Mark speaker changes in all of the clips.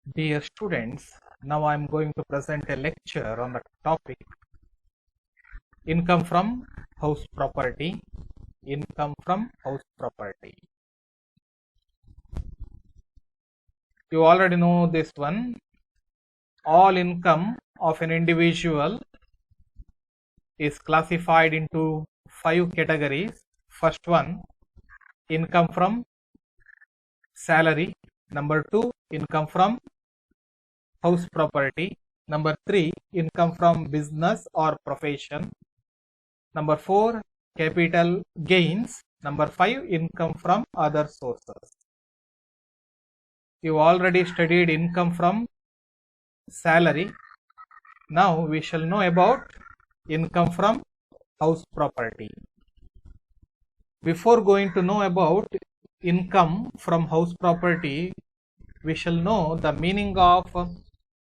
Speaker 1: Dear students, now I am going to present a lecture on the topic income from house property. Income from house property. You already know this one. All income of an individual is classified into 5 categories. First one, income from salary. Number 2, income from house property. Number 3, income from business or profession. Number 4, capital gains. Number 5, income from other sources. You already studied income from salary. Now we shall know about income from house property. Before going to know about income from house property, we shall know the meaning of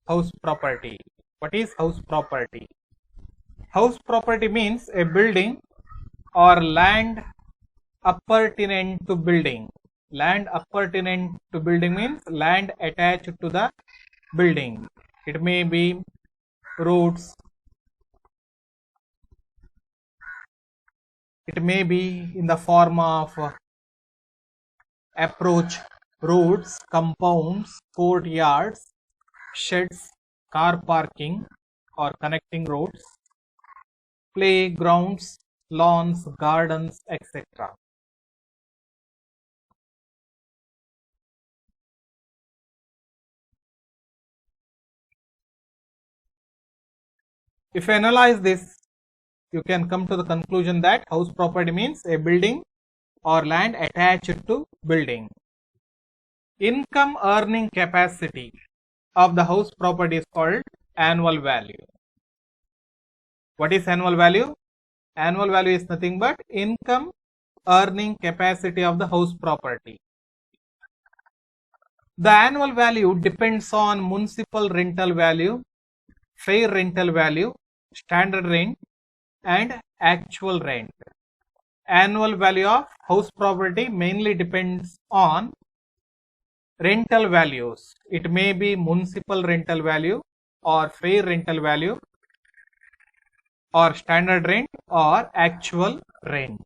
Speaker 1: house property. What is house property? House property means a building or land appertinent to building. Land appertinent to building means land attached to the building. It may be roads, it may be in the form of approach roads, compounds, courtyards, sheds, car parking or connecting roads, playgrounds, lawns, gardens, etc. If you analyze this, you can come to the conclusion that house property means a building or land attached to building. Income earning capacity of the house property is called annual value. What is annual value? Annual value is nothing but income earning capacity of the house property. The annual value depends on municipal rental value, fair rental value, standard rent and actual rent. Annual value of house property mainly depends on rental values. It may be municipal rental value or fair rental value or standard rent or actual rent.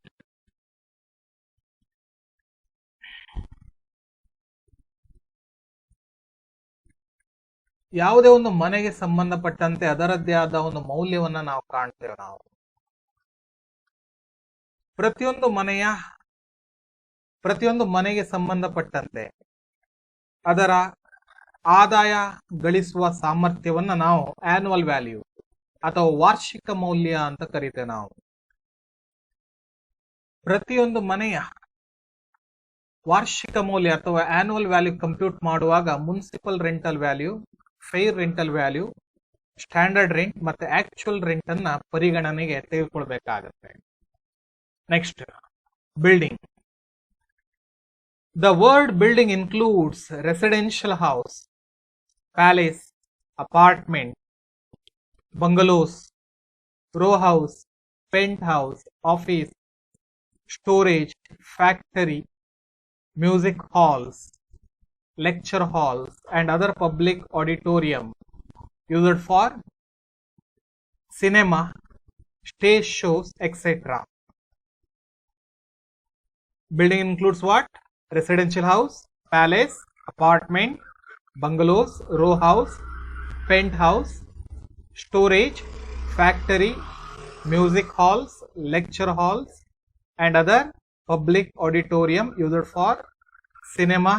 Speaker 1: ಯಾವುದೇ ಒಂದು ಮನೆಗೆ ಸಂಬಂಧಪಟ್ಟಂತೆ ಅದರದ್ದೇ ಆದ ಒಂದು ಮೌಲ್ಯವನ್ನ ನಾವು ಕಾಣ್ತೇವೆ. ನಾವು ಪ್ರತಿಯೊಂದು ಮನೆಗೆ ಸಂಬಂಧಪಟ್ಟಂತೆ ಅದರ ಆದಾಯ ಗಳಿಸುವ ಸಾಮರ್ಥ್ಯವನ್ನ ನಾವು ಆನ್ಯುವಲ್ ವ್ಯಾಲ್ಯೂ ಅಥವಾ ವಾರ್ಷಿಕ ಮೌಲ್ಯ ಅಂತ ಕರೀತೇವೆ. ನಾವು ಪ್ರತಿಯೊಂದು ಮನೆಯ ವಾರ್ಷಿಕ ಮೌಲ್ಯ ಅಥವಾ ಆನ್ಯುವಲ್ ವ್ಯಾಲ್ಯೂ ಕಂಪ್ಯೂಟ್ ಮಾಡುವಾಗ municipal rental value, fair rental value, standard rent ಮತ್ತೆ ಆಕ್ಚುಯಲ್ ರೆಂಟ್ ಅನ್ನ ಪರಿಗಣನೆಗೆ ತೆಗೆದುಕೊಳ್ಬೇಕಾಗತ್ತೆ. Next, building. The word building includes residential house, palace, apartment, bungalows, row house, penthouse, office, storage, factory, music halls, lecture halls, and other public auditorium used for cinema, stage shows, etc. Building includes what? Residential house, palace, apartment, bungalows, row house, penthouse, storage, factory, music halls, lecture halls, and other public auditorium used for cinema,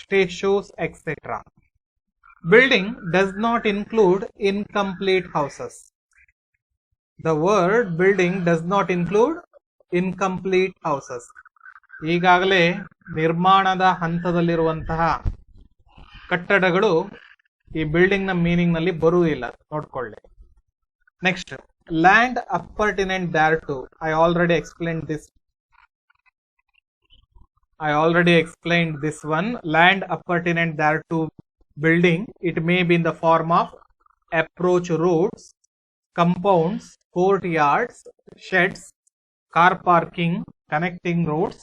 Speaker 1: stage shows, etc. Building does not include incomplete houses. The word building does not include incomplete houses. ಈಗಾಗಲೇ ನಿರ್ಮಾಣದ ಹಂತದಲ್ಲಿರುವಂತಹ ಕಟ್ಟಡಗಳು ಈ building ನ meaning ನಲ್ಲಿ ಬರುವುದಿಲ್ಲ, ನೋಡ್ಕೊಳ್ಳಿ. Next, land appurtenant thereto. I already explained this one. Land appertinent thereto building, it may be in the form of approach roads, compounds, courtyards, sheds, car parking, connecting roads,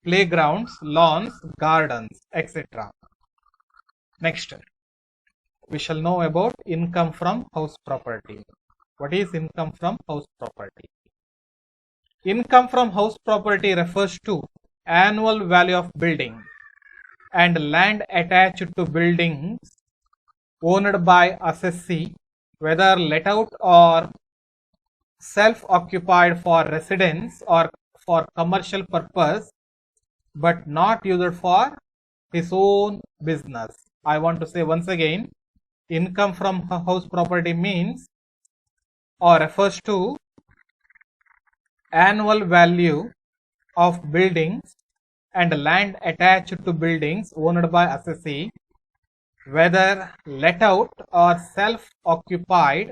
Speaker 1: playgrounds, lawns, gardens, etc. Next, we shall know about income from house property. What is income from house property? Income from house property refers to annual value of building and land attached to buildings owned by assessee, whether let out or self-occupied for residence or for commercial purpose, but not used for his own business. I want to say once again, income from house property means or refers to annual value of buildings and land attached to buildings owned by assessee, whether let out or self-occupied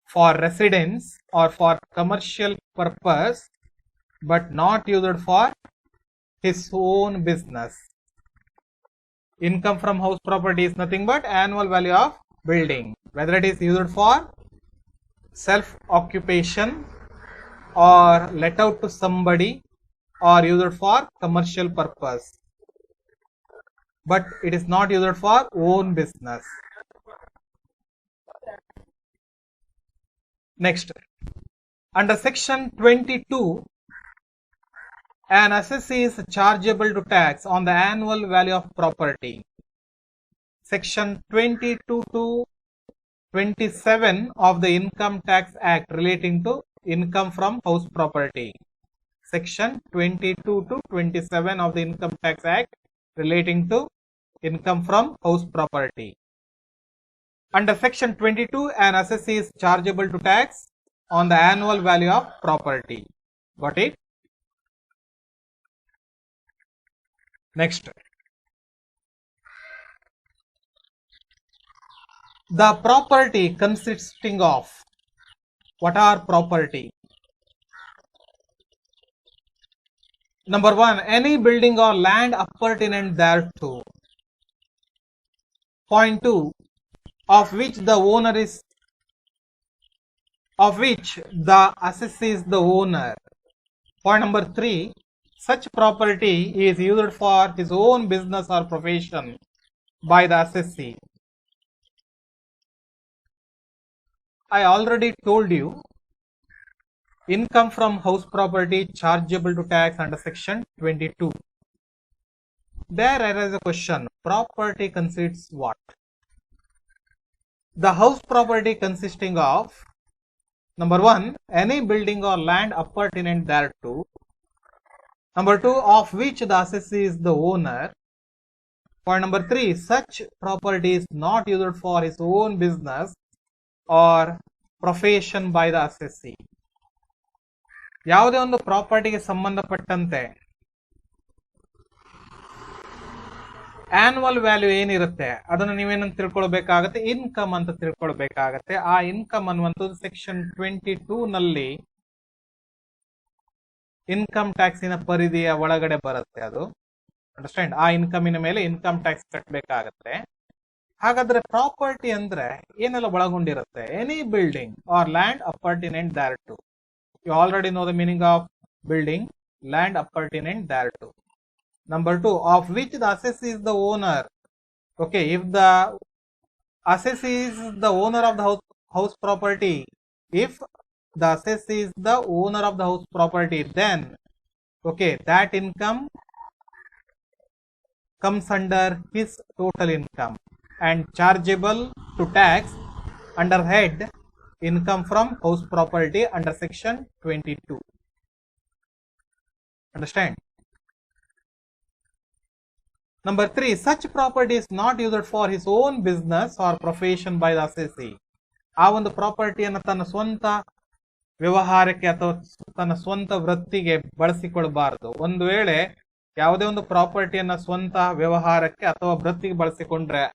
Speaker 1: for residence or for commercial purpose, but not used for his own business. Income from house property is nothing but annual value of building, whether it is used for self-occupation or let out to somebody or used for commercial purpose, but it is not used for own business. Next, under section 22, an assessee is chargeable to tax on the annual value of property. Section 22 to 27 of the Income Tax Act relating to income from house property. Section 22 to 27 of the Income Tax Act relating to income from house property. Under section 22, an assessee is chargeable to tax on the annual value of property. Got it? Next, the property consisting of, what are property? Number one, any building or land appurtenant thereto. Point two, of which the owner is, of which the assessee is the owner. Point number three, such property is used for his own business or profession by the assessee. I already told you, income from house property chargeable to tax under section 22. There arises a question, property consists what? The house property consisting of, number one, any building or land appurtenant thereto. Number two, of which the assessee is the owner. Point number three, such property is not used for his own business or profession by the assessee. ಯಾವುದೇ ಒಂದು ಪ್ರಾಪರ್ಟಿಗೆ ಸಂಬಂಧಪಟ್ಟಂತೆ annual value ಏನಿರುತ್ತೆ ಅದನ್ನು ನೀವೇನಂತ ತಿಳ್ಕೊಳ್ಬೇಕಾಗತ್ತೆ, income ಅಂತ ತಿಳ್ಕೊಳ್ಬೇಕಾಗತ್ತೆ. ಆ income ಅನ್ನುವಂಥದ್ದು section 22 ನಲ್ಲಿ income ಟ್ಯಾಕ್ಸಿನ ಪರಿಧಿಯ ಒಳಗಡೆ ಬರುತ್ತೆ. ಅದು ಅಂಡರ್ಸ್ಟ್ಯಾಂಡ್, ಆ ಇನ್ಕಮಿನ ಮೇಲೆ ಇನ್ಕಮ್ ಟ್ಯಾಕ್ಸ್ ಕಟ್ಟಬೇಕಾಗತ್ತೆ. ಹಾಗಾದ್ರೆ ಪ್ರಾಪರ್ಟಿ ಅಂದ್ರೆ ಏನೆಲ್ಲ ಒಳಗೊಂಡಿರುತ್ತೆ? Any building or land appurtenant thereto. You already know the meaning of building, land appurtenant thereto. Number two, of which the assessee is the owner. Okay, if the assessee is the owner of the house property, if the assessee is the owner of the house property, then okay, that income comes under his total income and chargeable to tax under head income from house property under section 22. Understand? Number three, such property is not used for his own business or profession by the assessee. ಆ ಒಂದು ಪ್ರಾಪರ್ಟಿಯನ್ನು ತನ್ನ ಸ್ವಂತ ವ್ಯವಹಾರಕ್ಕೆ ಅಥವಾ ತನ್ನ ಸ್ವಂತ ವೃತ್ತಿಗೆ ಬಳಸಿಕೊಳ್ಳಬಾರದು. ಒಂದು ವೇಳೆ ಯಾವುದೇ ಒಂದು ಪ್ರಾಪರ್ಟಿಯನ್ನ ಸ್ವಂತ ವ್ಯವಹಾರಕ್ಕೆ ಅಥವಾ ವೃತ್ತಿಗೆ ಬಳಸಿಕೊಂಡ್ರೆ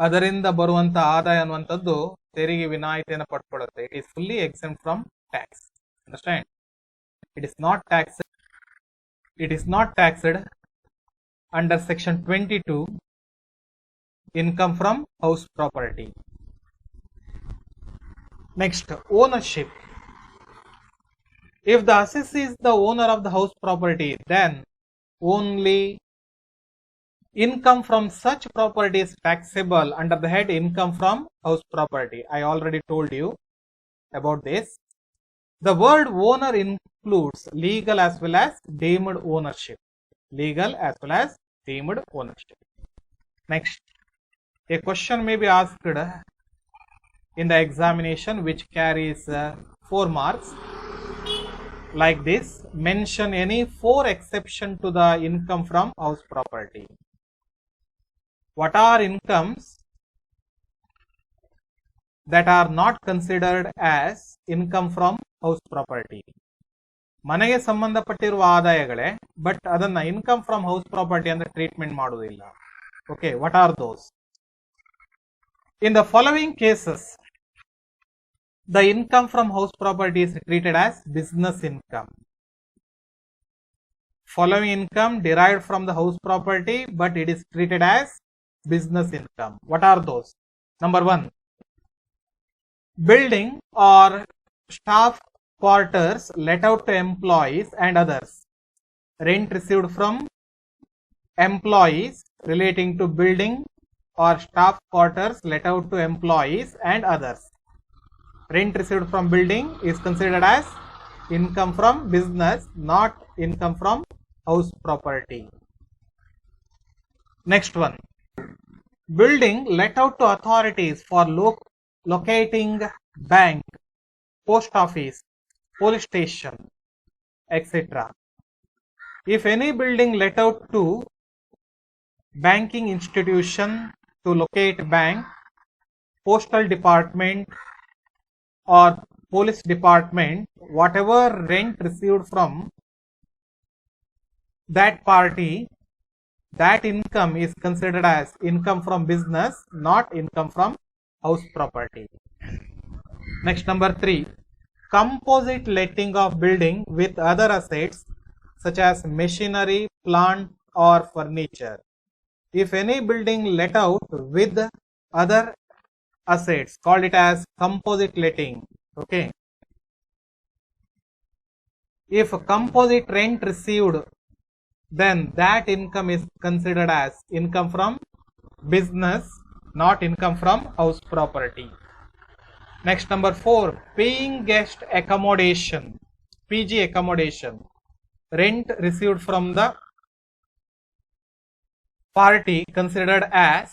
Speaker 1: ಅದರಿಂದ ಬರುವಂತ ಆದಾಯ ಅನ್ನುವಂಥದ್ದು ತೆರಿಗೆ ವಿನಾಯಿತಿಯನ್ನು ಪಡ್ಕೊಳ್ಳುತ್ತೆ. It is fully exempt from tax. Understand? It is not taxed. It is not taxed under section 22 income from house property. Next, ownership. If the assessee is the owner of the house property, then only Income from such property is taxable under the head income from house property. I already told you about this. The word owner includes legal as well as deemed ownership. Legal as well as deemed ownership. Next, a question may be asked in the examination which carries 4 marks. Like this, mention any 4 exceptions to the income from house property. What are incomes that are not considered as income from house property? ಮನೆಗೆ ಸಂಬಂಧಪಟ್ಟಿರುವ ಆದಾಯಗಳೇ, but ಅದನ್ನ income from house property ಅಂತ treatment ಮಾಡುವುದಿಲ್ಲ. Okay, what are those? In the following cases, the income from house property is treated as business income. Following income derived from the house property, but it is treated as business income. What are those? Number 1, building or staff quarters let out to employees and others. Rent received from employees relating to building or staff quarters let out to employees and others. Rent received from building is considered as income from business, not income from house property. Next one, building let out to authorities for locating bank, post office, police station, etc. If any building let out to banking institution to locate bank, postal department or police department, whatever rent received from that party, that income is considered as income from business, not income from house property. Next, number 3, composite letting of building with other assets such as machinery, plant or furniture. If any building let out with other assets, call it as composite letting. Okay. If composite rent received, then that income is considered as income from business, not income from house property. Next, number 4, paying guest accommodation, PG accommodation, rent received from the party considered as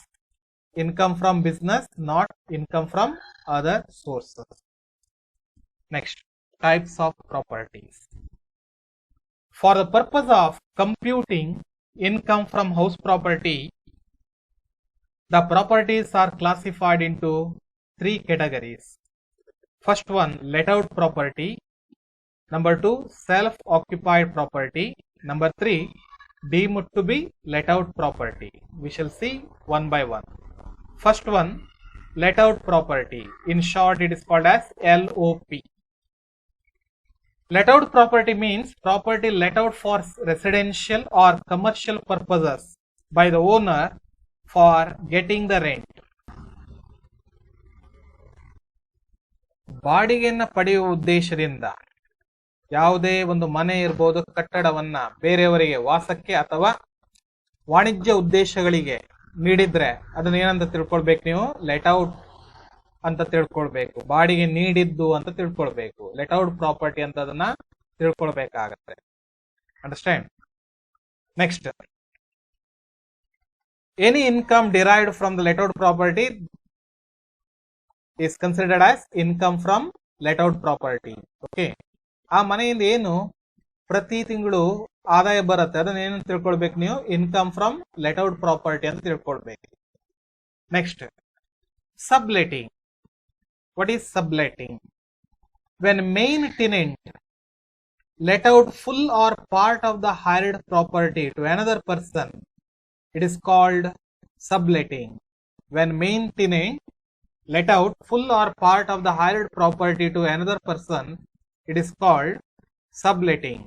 Speaker 1: income from business, not income from other sources. Next, types of properties. For the purpose of computing income from house property, the properties are classified into 3 categories. First one, let out property. Number 2, self-occupied property. Number 3, deemed to be let out property. We shall see one by one. First one, let out property. In short, it is called as LOP. Let out property means property let out for residential or commercial purposes by the owner for getting the rent. ಬಾಡಿಗೆಯನ್ನು ಪಡೆಯುವ ಉದ್ದೇಶದಿಂದ ಯಾವುದೇ ಒಂದು ಮನೆ ಇರಬಹುದು, ಕಟ್ಟಡವನ್ನ ಬೇರೆಯವರಿಗೆ ವಾಸಕ್ಕೆ ಅಥವಾ ವಾಣಿಜ್ಯ ಉದ್ದೇಶಗಳಿಗೆ ನೀಡಿದ್ರೆ ಅದನ್ನ ಏನಂತ ತಿಳ್ಕೊಳ್ಬೇಕು ನೀವು? ಲೆಟ್ ಔಟ್ ಅಂತ ತಿಳ್ಕೊಳ್ಬೇಕು. ಬಾಡಿಗೆ ನೀಡಿದ್ದು ಅಂತ ತಿಳ್ಕೊಳ್ಬೇಕು. ಲೆಟ್ ಔಟ್ ಪ್ರಾಪರ್ಟಿ ಅಂತ ಅದನ್ನ ತಿಳ್ಕೊಳ್ಬೇಕಾಗತ್ತೆ. Understand? Next, any income derived from the let out property is considered as income from let out property. Okay, ಆ ಮನೆಯಿಂದ ಏನು ಪ್ರತಿ ತಿಂಗಳು ಆದಾಯ ಬರುತ್ತೆ ಅದನ್ನ ಏನು ತಿಳ್ಕೊಳ್ಬೇಕು ನೀವು? Income from let out property ಅಂತ ತಿಳ್ಕೊಳ್ಬೇಕು. Next, subletting. What is subletting? When main tenant let out full or part of the hired property to another person, it is called subletting. When main tenant let out full or part of the hired property to another person, it is called subletting.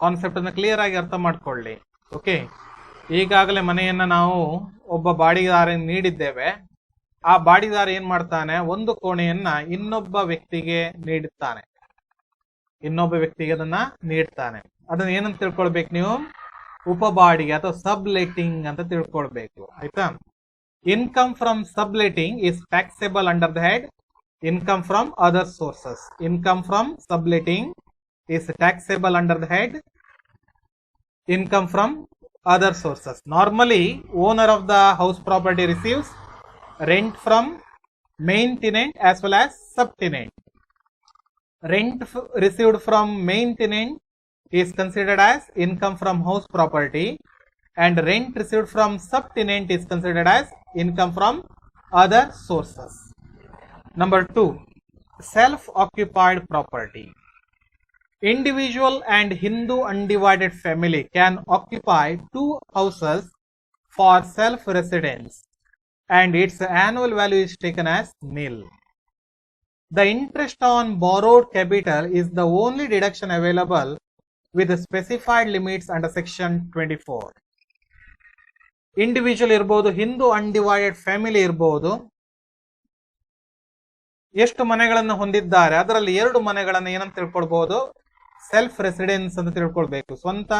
Speaker 1: Concept ಅನ್ನು clear ಆಗಿ ಅರ್ಥ ಮಾಡ್ಕೊಳ್ಳಿ. Okay, ಈಗಾಗಲೇ ಮನೆಯನ್ನ ನಾವು ಒಬ್ಬ ಬಾಡಿಗೆದಾರನಿಗೆ ನೀಡಿದ್ದೇವೆ. ಆ ಬಾಡಿಗೆದಾರ ಏನ್ ಮಾಡ್ತಾನೆ? ಒಂದು ಕೋಣೆಯನ್ನ ಇನ್ನೊಬ್ಬ ವ್ಯಕ್ತಿಗೆ ನೀಡುತ್ತಾನೆ. ಇನ್ನೊಬ್ಬ ವ್ಯಕ್ತಿಗೆ ಅದನ್ನ ನೀಡ್ತಾನೆ. ಅದನ್ನ ಏನಂತ ತಿಳ್ಕೊಳ್ಬೇಕು ನೀವು? ಉಪಬಾಡಿಗೆ ಅಥವಾ ಸಬ್ ಲೆಟಿಂಗ್ ಅಂತ ತಿಳ್ಕೊಳ್ಬೇಕು ಆಯ್ತಾ. Income from sub letting is taxable under the head income from other sources. Income from sub letting is taxable under the head income from other sources. Normally, owner of the house property receives rent from main tenant as well as subtenant. Rent received from main tenant is considered as income from house property, and rent received from subtenant is considered as income from other sources. Number 2, self-occupied property. Individual and Hindu undivided family can occupy 2 houses for self-residence and its annual value is taken as nil. The interest on borrowed capital is the only deduction available with specified limits under section 24. Individual ಇರಬಹುದು, Hindu undivided family ಇರಬಹುದು. ಎಷ್ಟು ಮನೆಗಳನ್ನು ಹೊಂದಿದ್ದಾರೆ ಅದರಲ್ಲಿ 2 ಮನೆಗಳನ್ನು ಏನಂತ ತಿಳ್ಕೊಳ್ಬಹುದು, self residence ಅಂತ ತಿಳ್ಕೊಳ್ಬೇಕು, ಸ್ವಂತ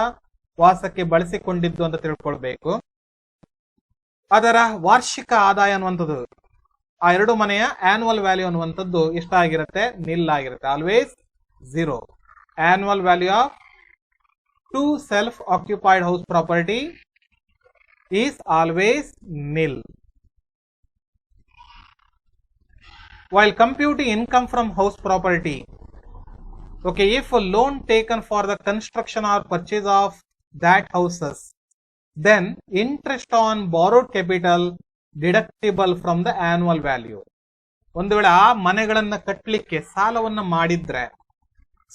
Speaker 1: ವಾಸಕ್ಕೆ ಬಳಸಿಕೊಂಡಿದ್ದು ಅಂತ ತಿಳ್ಕೊಳ್ಬೇಕು. ಅದರ ವಾರ್ಷಿಕ ಆದಾಯ ಅನ್ನುವಂಥದ್ದು ಆ 2 ಮನೆಯ ಆನ್ಯುವಲ್ ವ್ಯಾಲ್ಯೂ ಅನ್ನುವಂಥದ್ದು ಎಷ್ಟಾಗಿರುತ್ತೆ, ನಿಲ್ ಆಗಿರುತ್ತೆ, always 0. Annual value of 2 self occupied house property is always nil. While computing income from house property, okay, if a loan taken for the construction or purchase of that houses, then interest on borrowed capital deductible from the annual value. ಒಂದು ವೇಳೆ ಆ ಮನೆಗಳನ್ನ ಕಟ್ಟಲಿಕ್ಕೆ ಸಾಲವನ್ನ ಮಾಡಿದ್ರೆ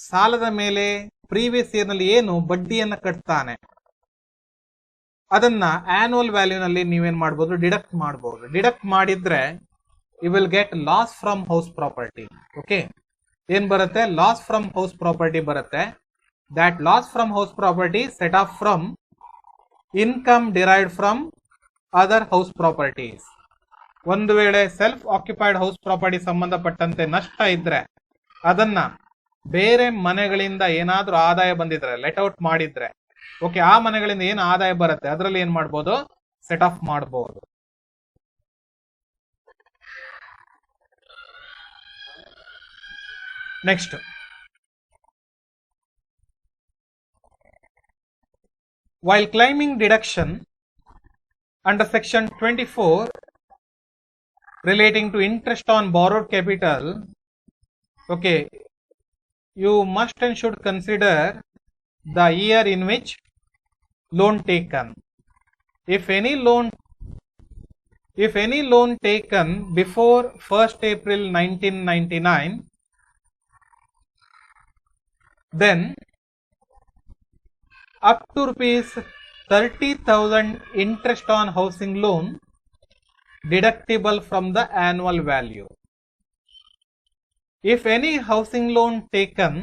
Speaker 1: ಸಾಲದ ಮೇಲೆ previous year ನಲ್ಲಿ ಏನು ಬಡ್ಡಿಯನ್ನ ಕಟ್ತಾನೆ ಅದನ್ನ ಆನ್ಯುವಲ್ ವ್ಯಾಲ್ಯೂನಲ್ಲಿ ನೀವೇನ್ ಮಾಡ್ಬೋದು, ಡಿಡಕ್ಟ್ ಮಾಡಬಹುದು. ಡಿಡಕ್ಟ್ ಮಾಡಿದ್ರೆ you will get loss from house property. Okay, ಏನ್ ಬರುತ್ತೆ, loss from house property ಬರುತ್ತೆ. That loss from house property set off from income derived from other house properties. ಒಂದು ವೇಳೆ ಸೆಲ್ಫ್ ಆಕ್ಯುಪೈಡ್ ಹೌಸ್ ಪ್ರಾಪರ್ಟಿ ಸಂಬಂಧಪಟ್ಟಂತೆ ನಷ್ಟ ಇದ್ರೆ ಅದನ್ನ ಬೇರೆ ಮನೆಗಳಿಂದ ಏನಾದ್ರೂ ಆದಾಯ ಬಂದಿದ್ರೆ ಲೆಟ್ ಔಟ್ ಮಾಡಿದ್ರೆ ಓಕೆ, ಆ ಮನೆಗಳಿಂದ ಏನು ಆದಾಯ ಬರುತ್ತೆ ಅದರಲ್ಲಿ ಏನ್ ಮಾಡ್ಬೋದು, ಸೆಟ್ ಆಫ್ ಮಾಡಬಹುದು. Next, while claiming deduction under section 24 relating to interest on borrowed capital, okay, you must and should consider the year in which loan taken. If any loan taken before 1st April 1999, then up to rupees 30,000 interest on housing loan deductible from the annual value. If any housing loan taken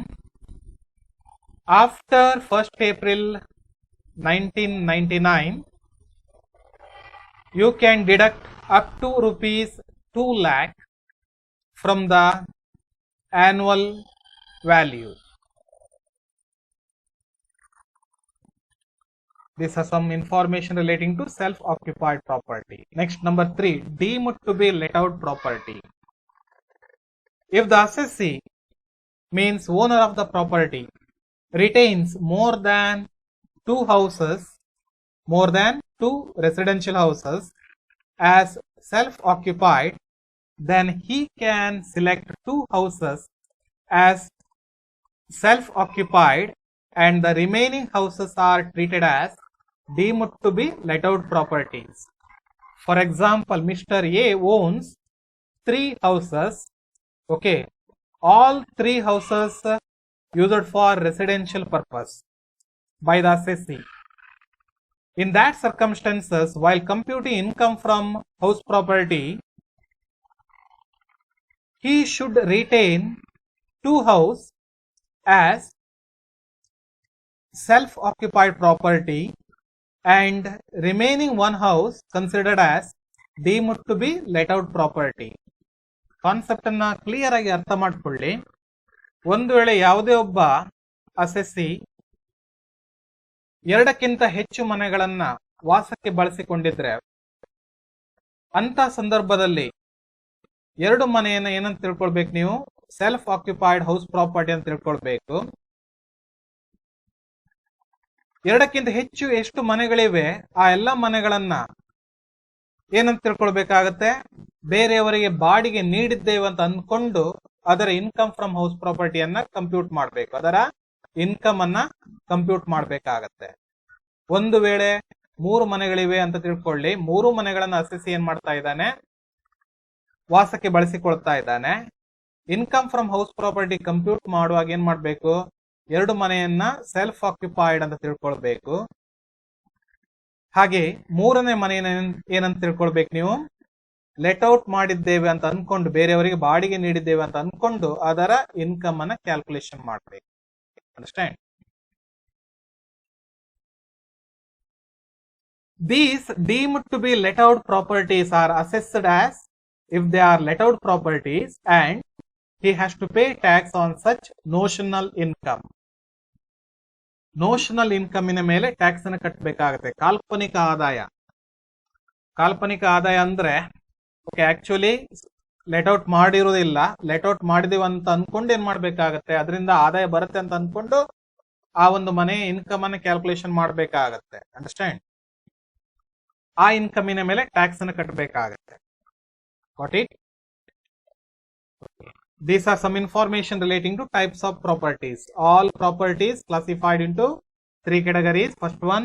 Speaker 1: after 1st April 1999, you can deduct up to rupees 2 lakh from the annual value. This has some information relating to self-occupied property. Next, number 3, deemed to be let out property. If the assessee, means owner of the property, retains more than 2 houses, more than 2 residential houses as self-occupied, then he can select 2 houses as self-occupied and the remaining houses are treated as deemed to be let out properties. For example, Mr. A owns 3 houses. Okay, all 3 houses used for residential purpose by the assessee. In that circumstances, while computing income from house property, he should retain 2 houses as self-occupied property and remaining 1 house considered as deemed to be let out property. Concept ಅನ್ನ clear ಆಗಿ ಅರ್ಥ ಮಾಡ್ಕೊಳ್ಳಿ. ಒಂದು ವೇಳೆ ಯಾವುದೇ ಒಬ್ಬ assessee ಎರಡಕ್ಕಿಂತ ಹೆಚ್ಚು ಮನೆಗಳನ್ನ ವಾಸಕ್ಕೆ ಬಳಸಿಕೊಂಡಿದ್ರೆ ಅಂತ ಸಂದರ್ಭದಲ್ಲಿ ಎರಡು ಮನೆಯನ್ನ ಏನಂತ ತಿಳ್ಕೊಳ್ಬೇಕು ನೀವು? ಸೆಲ್ಫ್ ಆಕ್ಯುಪೈಡ್ ಹೌಸ್ ಪ್ರಾಪರ್ಟಿ ಅಂತ ತಿಳ್ಕೊಳ್ಬೇಕು. ಎರಡಕ್ಕಿಂತ ಹೆಚ್ಚು ಎಷ್ಟು ಮನೆಗಳಿವೆ ಆ ಎಲ್ಲ ಮನೆಗಳನ್ನ ಏನಂತ ತಿಳ್ಕೊಳ್ಬೇಕಾಗತ್ತೆ? ಬೇರೆಯವರಿಗೆ ಬಾಡಿಗೆ ನೀಡಿದ್ದೇವೆ ಅಂತ ಅಂದ್ಕೊಂಡು ಅದರ ಇನ್ಕಮ್ ಫ್ರಮ್ ಹೌಸ್ ಪ್ರಾಪರ್ಟಿಯನ್ನ ಕಂಪ್ಯೂಟ್ ಮಾಡಬೇಕು, ಅದರ ಇನ್ಕಮ್ ಅನ್ನ ಕಂಪ್ಯೂಟ್ ಮಾಡ್ಬೇಕಾಗತ್ತೆ. ಒಂದು ವೇಳೆ 3 ಮನೆಗಳಿವೆ ಅಂತ ತಿಳ್ಕೊಳ್ಳಿ, 3 ಮನೆಗಳನ್ನ ಅಸೆಸಿ ಏನ್ ಮಾಡ್ತಾ ಇದ್ದಾನೆ? ವಾಸಕ್ಕೆ ಬಳಸಿಕೊಳ್ತಾ ಇದ್ದಾನೆ. Income from house property compute ಮಾಡುವಾಗ ಏನ್ ಮಾಡ್ಬೇಕು? 2 ಮನೆಯನ್ನ ಸೆಲ್ಫ್ ಆಕ್ಯುಪೈಡ್ ಅಂತ ತಿಳ್ಕೊಳ್ಬೇಕು. ಹಾಗೆ 3ನೇ ಮನೆಯನ್ನ ಏನಂತ ತಿಳ್ಕೊಳ್ಬೇಕು ನೀವು? ಲೆಟ್ ಔಟ್ ಮಾಡಿದ್ದೇವೆ ಅಂತ ಅನ್ಕೊಂಡು, ಬೇರೆಯವರಿಗೆ ಬಾಡಿಗೆ ನೀಡಿದ್ದೇವೆ ಅಂತ ಅನ್ಕೊಂಡು ಅದರ ಇನ್ಕಮ್ ಅನ್ನ ಕ್ಯಾಲ್ಕುಲೇಷನ್ ಮಾಡಬೇಕು. Understand? These deemed to be let out properties are assessed as if they are let out properties and he has to pay tax on such notional income. Notional income ಇನ ಮೇಲೆ tax ಅನ್ನು ಕಟ್ಟಬೇಕಾಗುತ್ತೆ. ಕಾಲ್ಪನಿಕ ಆದಾಯ, ಕಾಲ್ಪನಿಕ ಆದಾಯ ಅಂದ್ರೆ ಆಕ್ಚುಲಿ ಲೆಟ್ ಔಟ್ ಮಾಡಿರೋದಿಲ್ಲ, ಲೆಟ್ ಔಟ್ ಮಾಡಿದೀವಿ ಅಂತ ಅನ್ಕೊಂಡು ಏನ್ ಮಾಡ್ಬೇಕಾಗತ್ತೆ? ಅದರಿಂದ ಆದಾಯ ಬರುತ್ತೆ ಅಂತ ಅನ್ಕೊಂಡು ಆ ಒಂದು ಮನೆ ಇನ್ಕಮ್ ಅನ್ನು ಕ್ಯಾಲ್ಕುಲೇಷನ್ ಮಾಡ್ಬೇಕಾಗತ್ತೆ. ಅಂಡರ್ಸ್ಟ್ಯಾಂಡ್? ಆ ಇನ್ಕಮಿನ ಮೇಲೆ ಟ್ಯಾಕ್ಸ್ ಅನ್ನು ಕಟ್ಟಬೇಕಾಗತ್ತೆ. Got it? These are some information relating to types of properties. All properties classified into 3 categories. First one,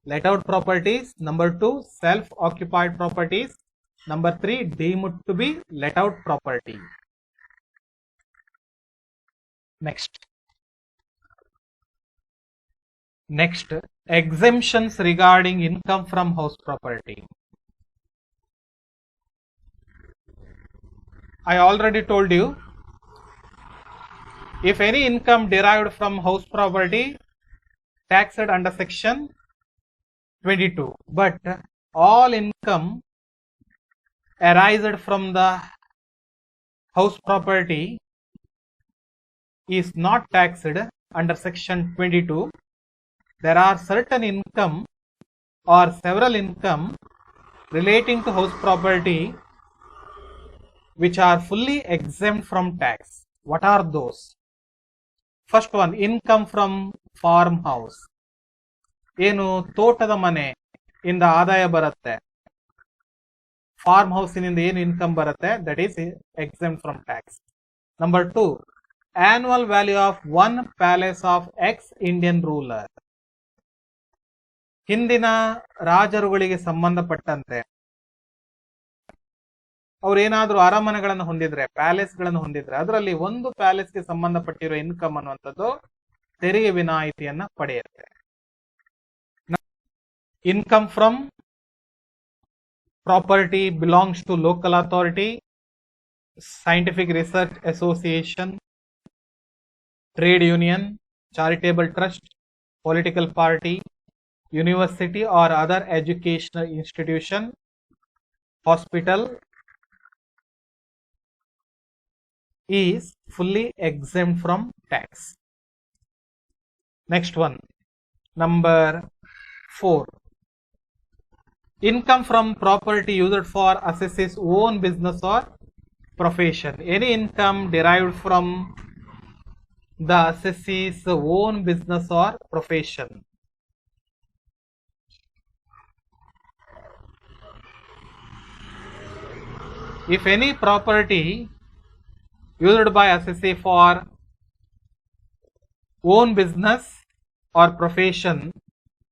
Speaker 1: let out properties. Number 2, self occupied properties. Number 3, deemed to be let out property. Next, exemptions regarding income from house property. I already told you, if any income derived from house property taxed under section 22, but all income arised from the house property is not taxed under section 22, there are certain income or several income relating to house property which are fully exempt from tax. What are those? First one, income from farmhouse. ಏನು ತೋಟದ ಮನೆ ಇಂದ ಆದಾಯ ಬರುತ್ತೆ, form ಹೌಸಿನಿಂದ ಏನು income ಬರುತ್ತೆ, that is exempt from tax. Number 2, annual value of one palace of ex-Indian ruler. ಹಿಂದಿನ ರಾಜರುಗಳಿಗೆ ಸಂಬಂಧಪಟ್ಟಂತೆ ಅವ್ರೇನಾದ್ರೂ ಅರಮನೆಗಳನ್ನು ಹೊಂದಿದ್ರೆ, ಪ್ಯಾಲೇಸ್ ಗಳನ್ನು ಹೊಂದಿದ್ರೆ, ಅದರಲ್ಲಿ ಒಂದು ಪ್ಯಾಲೇಸ್ಗೆ ಸಂಬಂಧಪಟ್ಟಿರೋ ಇನ್ಕಮ್ ಅನ್ನುವಂಥದ್ದು ತೆರಿಗೆ ವಿನಾಯಿತಿಯನ್ನ ಪಡೆಯುತ್ತೆ. Income from property belongs to local authority, scientific research association, trade union, charitable trust, political party, university or other educational institution, hospital is fully exempt from tax. Next one, number 4, income from property used for assessor's own business or profession. Any income derived from the assessor's own business or profession. If any property used by assessee for own business or profession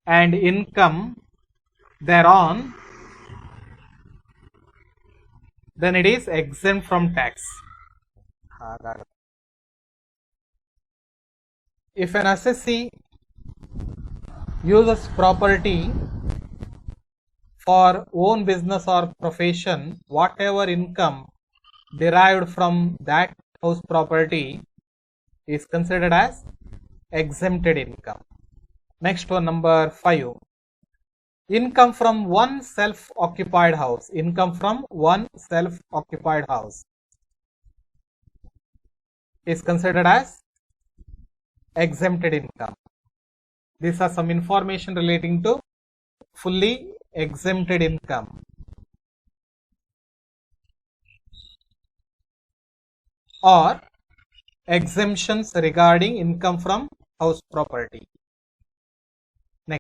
Speaker 1: and income thereon, then it is exempt from tax. If an assessee uses property for own business or profession, whatever income derived from that house property is considered as exempted income. Next one, number 5, income from one self-occupied house. Income from one self-occupied house is considered as exempted income. These are some information relating to fully exempted income. Or exemptions regarding income from house property.